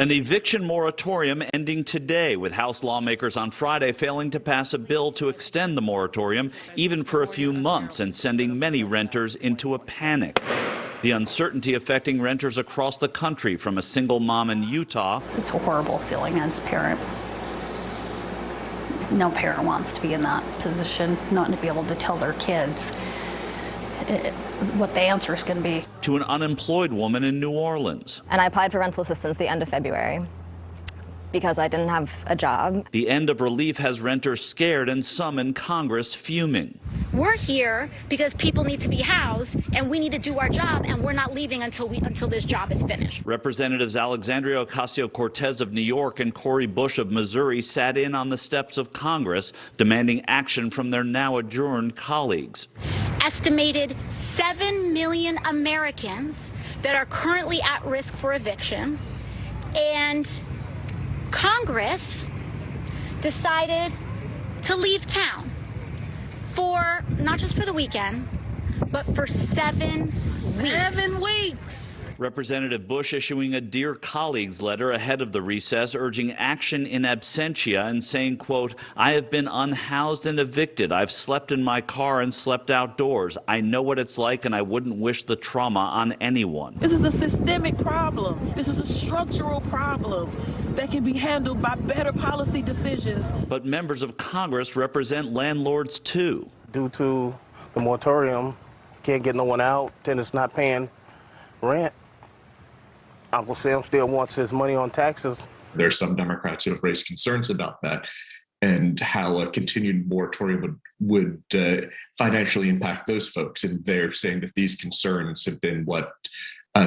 An eviction moratorium ending today, with House lawmakers on Friday failing to pass a bill to extend the moratorium even for a few months and sending many renters into a panic. The uncertainty affecting renters across the country, from a single mom in Utah. It's a horrible feeling as a parent. No parent wants to be in that position, not to be able to tell their kids what the answer is going to be. To an unemployed woman in New Orleans. And I applied for rental assistance the end of February because I didn't have a job. The end of relief has renters scared and some in Congress fuming. We're here because people need to be housed, and we need to do our job, and we're not leaving until this job is finished. Representatives Alexandria Ocasio-Cortez of New York and Cori Bush of Missouri sat in on the steps of Congress, demanding action from their now adjourned colleagues. Estimated 7 million Americans that are currently at risk for eviction, and Congress decided to leave town for not just for the weekend, but for 7 weeks. 7 weeks. Representative Bush issuing a Dear Colleagues letter ahead of the recess, urging action in absentia and saying, quote, "I have been unhoused and evicted. I've slept in my car and slept outdoors. I know what it's like, and I wouldn't wish the trauma on anyone." This is a systemic problem. This is a structural problem that can be handled by better policy decisions. But members of Congress represent landlords too. Due to the moratorium, can't get no one out, tenants not paying rent. Uncle Sam still wants his money on taxes. There are some Democrats who have raised concerns about that and how a continued moratorium would financially impact those folks. And they're saying that these concerns have been what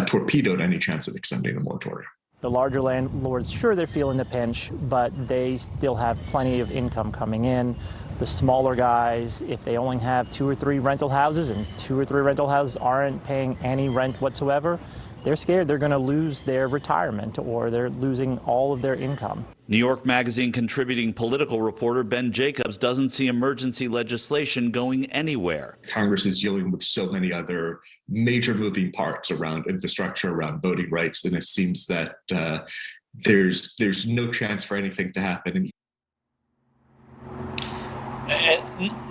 torpedoed any chance of extending the moratorium. The larger landlords, sure, they're feeling the pinch, but they still have plenty of income coming in. The smaller guys, if they only have 2 or 3 rental houses and 2 or 3 rental houses aren't paying any rent whatsoever, they're scared they're going to lose their retirement or they're losing all of their income. New York Magazine contributing political reporter Ben Jacobs doesn't see emergency legislation going anywhere. Congress is dealing with so many other major moving parts around infrastructure, around voting rights, and it seems that there's no chance for anything to happen.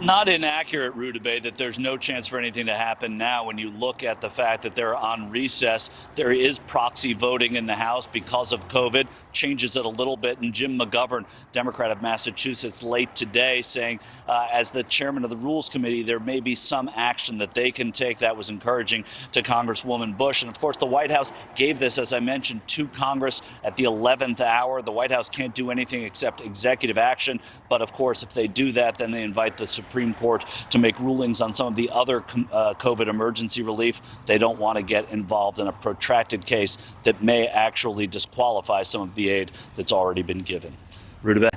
Not inaccurate, Rudabeh, that there's no chance for anything to happen now. When you look at the fact that they're on recess, there is proxy voting in the House because of COVID, changes it a little bit. And Jim McGovern, Democrat of Massachusetts, late today saying, as the chairman of the Rules Committee, there may be some action that they can take. That was encouraging to Congresswoman Bush. And of course, the White House gave this, as I mentioned, to Congress at the 11th hour. The White House can't do anything except executive action. But of course, if they do that, then they invite the Supreme Court to make rulings on some of the other COVID emergency relief. They don't want to get involved in a protracted case that may actually disqualify some of the aid that's already been given. Rudabeh?